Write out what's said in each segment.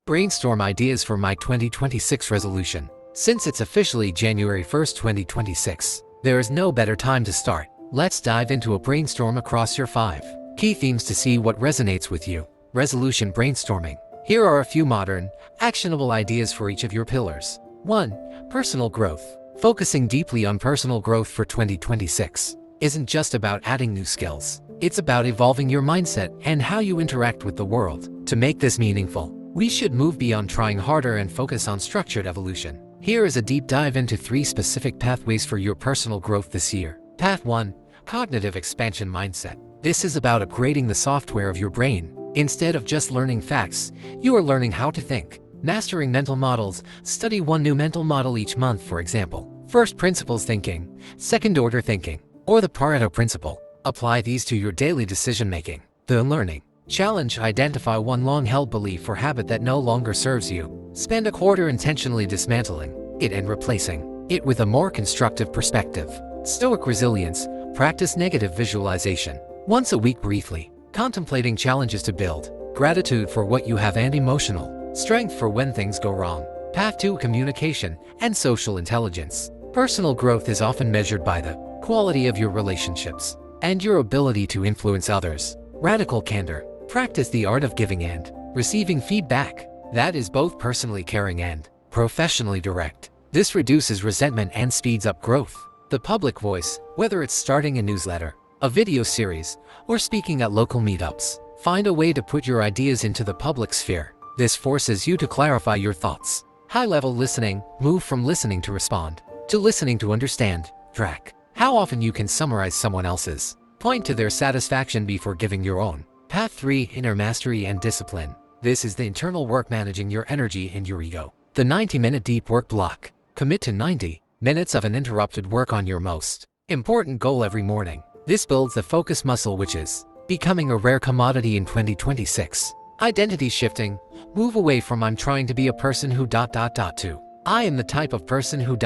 Brainstorm ideas for my 2026 resolution. Since it's officially January 1st, 2026, there is no better time to start. Let's dive into a brainstorm across your 5 key themes to see what resonates with you. Resolution brainstorming. Here are a few modern, actionable ideas for each of your pillars. 1. Personal growth. Focusing deeply on personal growth for 2026 isn't just about adding new skills. It's about evolving your mindset and how you interact with the world. To make this meaningful, we should move beyond trying harder and focus on structured evolution. Here is a deep dive into 3 specific pathways for your personal growth this year. Path 1. Cognitive expansion mindset. This is about upgrading the software of your brain. Instead of just learning facts, you are learning how to think. Mastering mental models. Study one new mental model each month, for example. First principles thinking, second order thinking, or the Pareto principle. Apply these to your daily decision making. The learning challenge. Identify one long-held belief or habit that no longer serves you. Spend a quarter intentionally dismantling it and replacing it with a more constructive perspective. Stoic resilience. Practice negative visualization. Once a week briefly. Contemplating challenges to build gratitude for what you have and emotional strength for when things go wrong. Path 2. Communication and social intelligence. Personal growth is often measured by the quality of your relationships and your ability to influence others. Radical candor. Practice the art of giving and receiving feedback that is both personally caring and professionally direct. This reduces resentment and speeds up growth. The public voice. Whether it's starting a newsletter, a video series, or speaking at local meetups, find a way to put your ideas into the public sphere. This forces you to clarify your thoughts. High-level listening. Move from listening to respond to listening to understand. Track how often you can summarize someone else's point to their satisfaction before giving your own. Path 3. Inner mastery and discipline. This is the internal work managing your energy and your ego. The 90-minute deep work block. Commit to 90 minutes of uninterrupted work on your most important goal every morning. This builds the focus muscle, which is becoming a rare commodity in 2026. Identity shifting. Move away from I'm trying to be a person who ... to I am the type of person who ...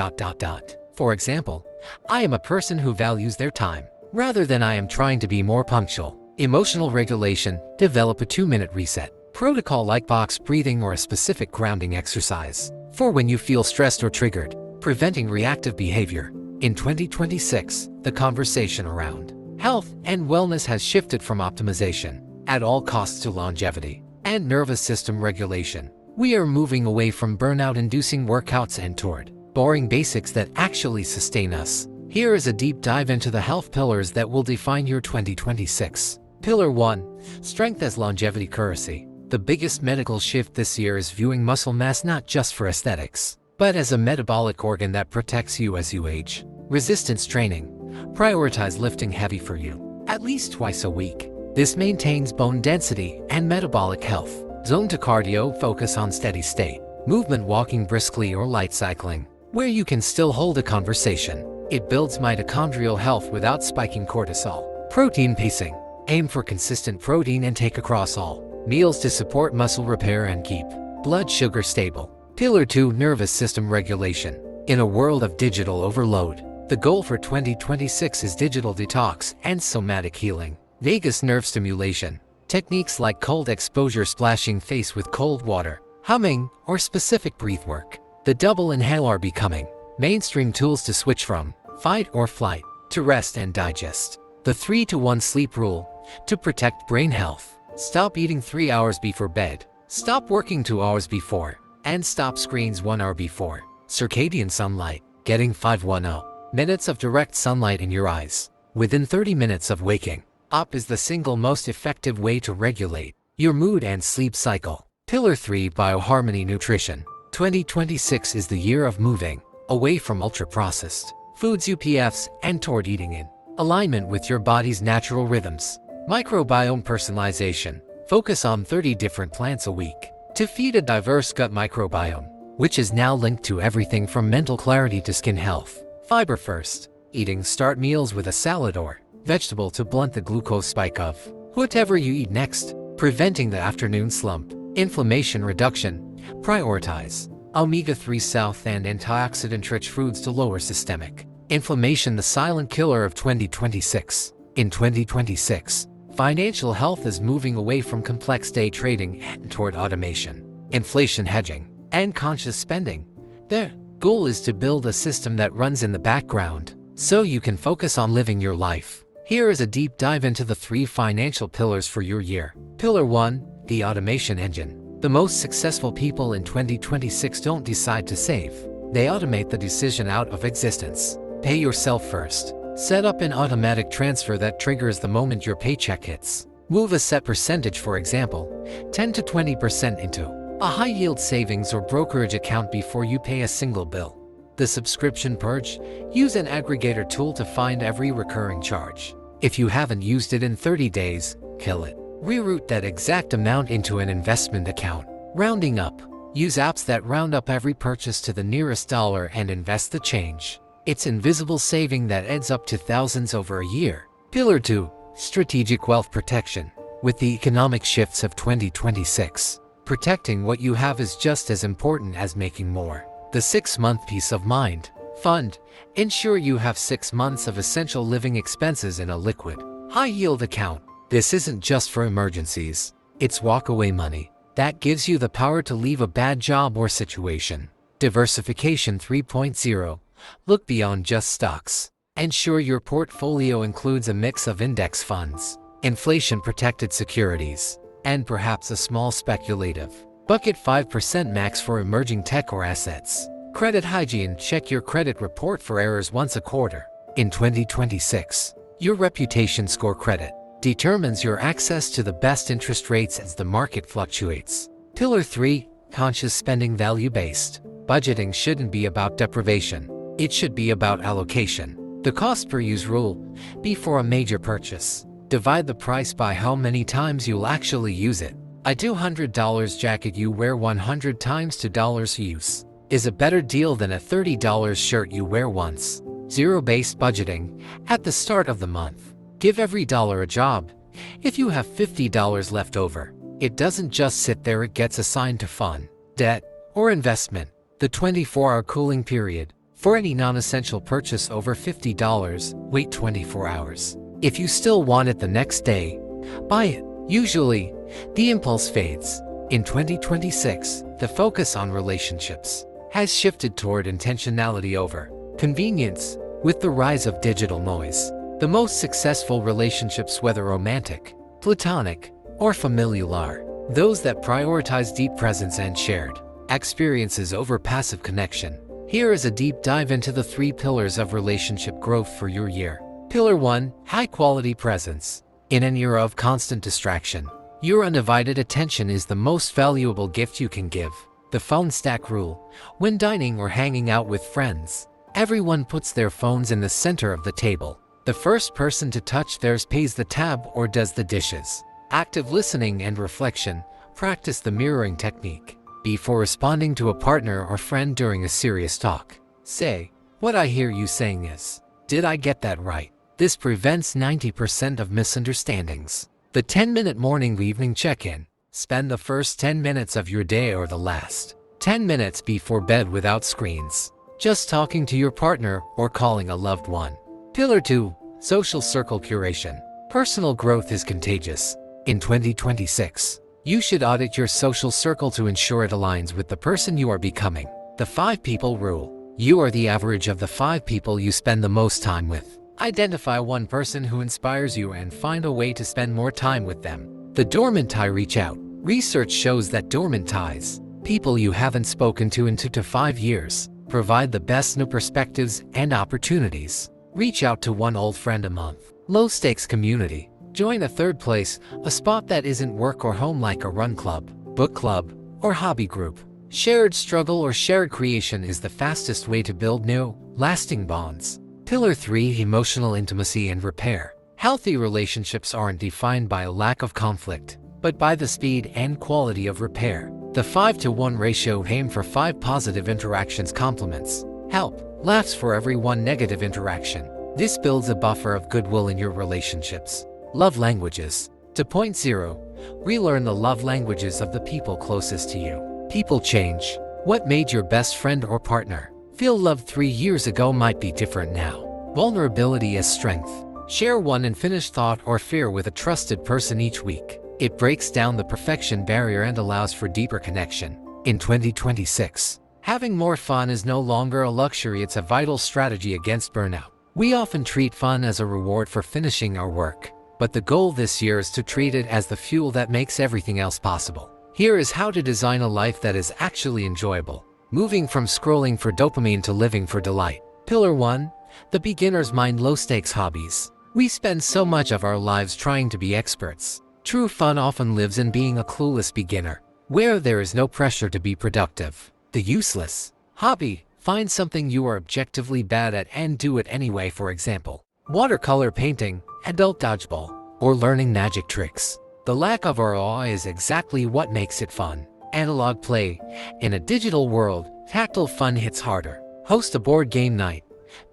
For example, I am a person who values their time, rather than I am trying to be more punctual. Emotional regulation. Develop a 2-minute reset protocol like box breathing or a specific grounding exercise for when you feel stressed or triggered, preventing reactive behavior. In 2026, the conversation around health and wellness has shifted from optimization at all costs to longevity and nervous system regulation. We are moving away from burnout-inducing workouts and toward boring basics that actually sustain us. Here is a deep dive into the health pillars that will define your 2026. Pillar 1. Strength as longevity currency. The biggest medical shift this year is viewing muscle mass not just for aesthetics, but as a metabolic organ that protects you as you age. Resistance training. Prioritize lifting heavy for you at least twice a week. This maintains bone density and metabolic health. Zone to cardio. Focus on steady state movement, walking briskly or light cycling, where you can still hold a conversation. It builds mitochondrial health without spiking cortisol. Protein pacing. Aim for consistent protein intake across all meals to support muscle repair and keep blood sugar stable. Pillar 2. Nervous system regulation. In a world of digital overload, the goal for 2026 is digital detox and somatic healing. Vagus nerve stimulation. Techniques like cold exposure, splashing face with cold water, humming, or specific breath work. The double inhale are becoming mainstream tools to switch from fight or flight to rest and digest. The 3-to-1 sleep rule. To protect brain health, stop eating 3 hours before bed, stop working 2 hours before, and stop screens 1 hour before. Circadian sunlight. Getting 510 minutes of direct sunlight in your eyes within 30 minutes of waking up is the single most effective way to regulate your mood and sleep cycle. Pillar 3. Bioharmony nutrition. 2026 is the year of moving away from ultra-processed foods UPFs and toward eating in alignment with your body's natural rhythms. Microbiome personalization. Focus on 30 different plants a week to feed a diverse gut microbiome, which is now linked to everything from mental clarity to skin health. Fiber first. Eating. Start meals with a salad or vegetable to blunt the glucose spike of whatever you eat next. Preventing the afternoon slump. Inflammation reduction. Prioritize omega-3 south and antioxidant-rich foods to lower systemic inflammation, the silent killer of 2026. In 2026, financial health is moving away from complex day trading and toward automation. inflation hedging, and conscious spending. Their goal is to build a system that runs in the background, so you can focus on living your life. Here is a deep dive into the 3 financial pillars for your year. Pillar 1, the automation engine. The most successful people in 2026 don't decide to save. They automate the decision out of existence. Pay yourself first. Set up an automatic transfer that triggers the moment your paycheck hits. Move a set percentage, for example, 10 to 20% into a high-yield savings or brokerage account before you pay a single bill. The subscription purge. Use an aggregator tool to find every recurring charge. If you haven't used it in 30 days, kill it. Reroute that exact amount into an investment account. Rounding up. Use apps that round up every purchase to the nearest dollar and invest the change. It's invisible saving that adds up to thousands over a year. Pillar 2, strategic wealth protection. With the economic shifts of 2026, protecting what you have is just as important as making more. The 6-month peace of mind fund. Ensure you have 6 months of essential living expenses in a liquid, high-yield account. This isn't just for emergencies. It's walk-away money that gives you the power to leave a bad job or situation. Diversification 3.0. Look beyond just stocks. Ensure your portfolio includes a mix of index funds, inflation-protected securities, and perhaps a small speculative bucket. 5% max for emerging tech or assets. Credit hygiene. Check your credit report for errors once a quarter. In 2026, your reputation score credit determines your access to the best interest rates as the market fluctuates. Pillar 3, conscious spending. Value-based budgeting shouldn't be about deprivation. It should be about allocation. The cost per use rule. Before a major purchase, divide the price by how many times you'll actually use it. A $200 jacket you wear 100 times to $2 use is a better deal than a $30 shirt you wear once. Zero-based budgeting. At the start of the month, give every dollar a job. If you have $50 left over, it doesn't just sit there, it gets assigned to fun, debt, or investment. The 24-hour cooling period. For any non-essential purchase over $50, wait 24 hours. If you still want it the next day, buy it. Usually, the impulse fades. In 2026, the focus on relationships has shifted toward intentionality over convenience. With the rise of digital noise, the most successful relationships, whether romantic, platonic, or familial, are those that prioritize deep presence and shared experiences over passive connection. Here is a deep dive into the 3 pillars of relationship growth for your year. Pillar 1, high-quality presence. In an era of constant distraction, your undivided attention is the most valuable gift you can give. The phone stack rule. When dining or hanging out with friends, everyone puts their phones in the center of the table. The first person to touch theirs pays the tab or does the dishes. Active listening and reflection. Practice the mirroring technique. Before responding to a partner or friend during a serious talk, say, "What I hear you saying is, did I get that right?" This prevents 90% of misunderstandings. The 10-minute morning evening check-in. Spend the first 10 minutes of your day or the last 10 minutes before bed without screens, just talking to your partner or calling a loved one. Pillar 2, social circle curation. Personal growth is contagious. In 2026, you should audit your social circle to ensure it aligns with the person you are becoming. The 5 people rule. You are the average of the 5 people you spend the most time with. Identify one person who inspires you and find a way to spend more time with them. The dormant tie. Reach out. Research shows that dormant ties, people you haven't spoken to in 2 to 5 years, provide the best new perspectives and opportunities. Reach out to one old friend a month. Low-stakes community. Join a third place, a spot that isn't work or home, like a run club, book club, or hobby group. Shared struggle or shared creation is the fastest way to build new, lasting bonds. Pillar 3, emotional intimacy and repair. Healthy relationships aren't defined by a lack of conflict, but by the speed and quality of repair. The 5-to-1 ratio. Aim for 5 positive interactions. Compliments, help, laughs for every 1 negative interaction. This builds a buffer of goodwill in your relationships. Love languages. 2.0. Relearn the love languages of the people closest to you. People change. What made your best friend or partner feel loved 3 years ago might be different now. Vulnerability as strength. Share one unfinished thought or fear with a trusted person each week. It breaks down the perfection barrier and allows for deeper connection. In 2026, having more fun is no longer a luxury, it's a vital strategy against burnout. We often treat fun as a reward for finishing our work, but the goal this year is to treat it as the fuel that makes everything else possible. Here is how to design a life that is actually enjoyable, moving from scrolling for dopamine to living for delight. Pillar 1. The beginner's mind. Low-stakes hobbies. We spend so much of our lives trying to be experts. True fun often lives in being a clueless beginner, where there is no pressure to be productive. The useless hobby. Find something you are objectively bad at and do it anyway. For example, watercolor painting, adult dodgeball, or learning magic tricks. The lack of ROI is exactly what makes it fun. Analog play. In a digital world, tactile fun hits harder. Host a board game night,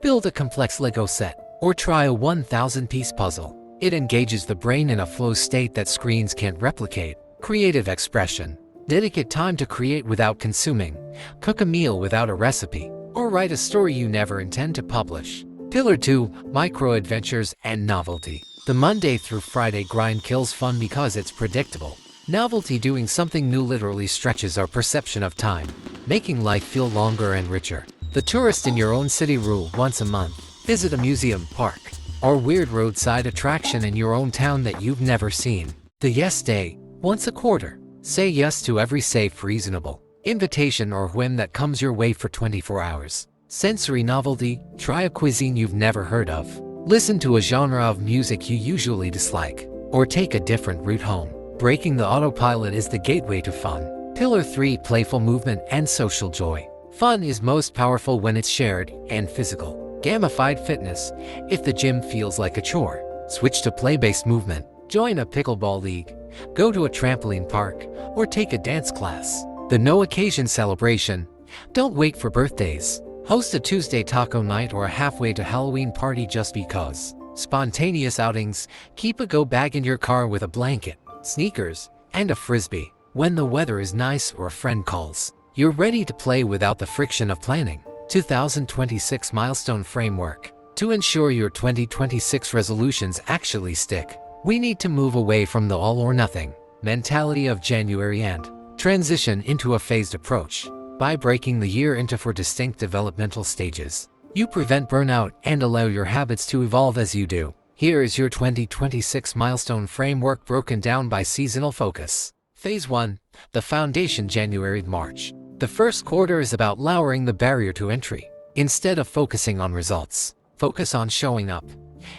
build a complex Lego set, or try a 1,000-piece puzzle. It engages the brain in a flow state that screens can't replicate. Creative expression. Dedicate time to create without consuming, cook a meal without a recipe, or write a story you never intend to publish. Pillar 2. Micro-adventures and novelty. The Monday through Friday grind kills fun because it's predictable. Novelty. Doing something new literally stretches our perception of time, making life feel longer and richer. The tourist in your own city rule. Once a month, visit a museum, park, or weird roadside attraction in your own town that you've never seen. The yes day. Once a quarter, say yes to every safe, reasonable invitation or whim that comes your way for 24 hours. Sensory novelty. Try a cuisine you've never heard of. Listen to a genre of music you usually dislike, or take a different route home. Breaking the autopilot is the gateway to fun. Pillar 3. Playful movement and social joy. Fun is most powerful when it's shared and physical. Gamified fitness. If the gym feels like a chore, switch to play-based movement. Join a pickleball league, go to a trampoline park, or take a dance class. The no occasion celebration. Don't wait for birthdays. Host a Tuesday taco night or a halfway to Halloween party just because. Spontaneous outings. Keep a go bag in your car with a blanket, sneakers, and a frisbee. When the weather is nice or a friend calls, you're ready to play without the friction of planning. 2026 Milestone Framework. To ensure your 2026 resolutions actually stick, we need to move away from the all-or-nothing mentality of January and transition into a phased approach. By breaking the year into 4 distinct developmental stages, you prevent burnout and allow your habits to evolve as you do. Here is your 2026 Milestone Framework broken down by seasonal focus. Phase 1. The Foundation. January to March. The first quarter is about lowering the barrier to entry. Instead of focusing on results, focus on showing up.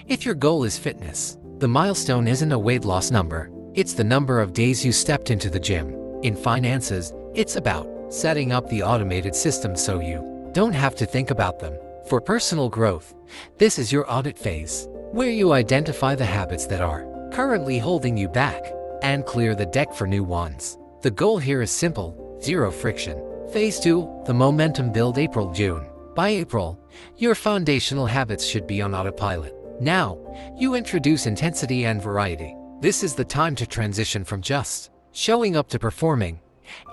If your goal is fitness, the milestone isn't a weight loss number, it's the number of days you stepped into the gym. In finances, it's about setting up the automated system so you don't have to think about them. For personal growth, this is your audit phase, where you identify the habits that are currently holding you back and clear the deck for new ones. The goal here is simple: zero friction. Phase 2. The Momentum Build. April-June. By April, your foundational habits should be on autopilot. Now, you introduce intensity and variety. This is the time to transition from just showing up to performing.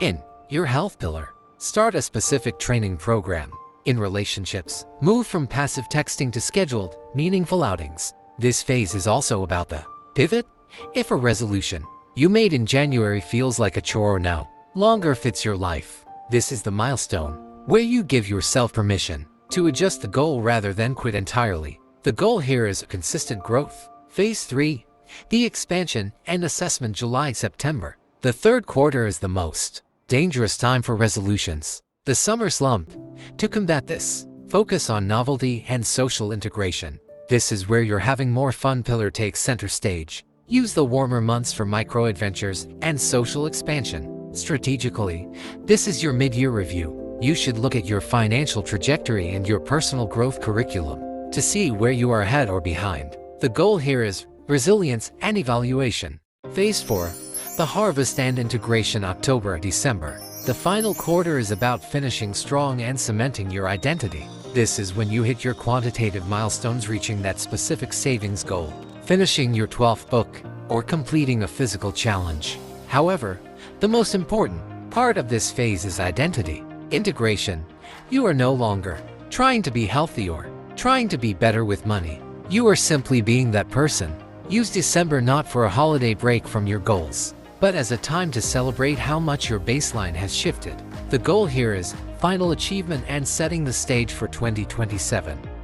In your health pillar, start a specific training program. In relationships, move from passive texting to scheduled, meaningful outings. This phase is also about the pivot. If a resolution you made in January feels like a chore or no longer fits your life, this is the milestone where you give yourself permission to adjust the goal rather than quit entirely. The goal here is consistent growth. Phase 3. The Expansion and Assessment. July-September. The third quarter is the most dangerous time for resolutions. The summer slump. To combat this, focus on novelty and social integration. This is where your having more fun pillar takes center stage. Use the warmer months for micro-adventures and social expansion. Strategically, this is your mid-year review. You should look at your financial trajectory and your personal growth curriculum to see where you are ahead or behind. The goal here is resilience and evaluation. Phase 4. The Harvest and Integration. October-December. The final quarter is about finishing strong and cementing your identity. This is when you hit your quantitative milestones, reaching that specific savings goal, finishing your 12th book, or completing a physical challenge. However, the most important part of this phase is identity integration. You are no longer trying to be healthy or trying to be better with money. You are simply being that person. Use December not for a holiday break from your goals, but as a time to celebrate how much your baseline has shifted. The goal here is final achievement and setting the stage for 2027.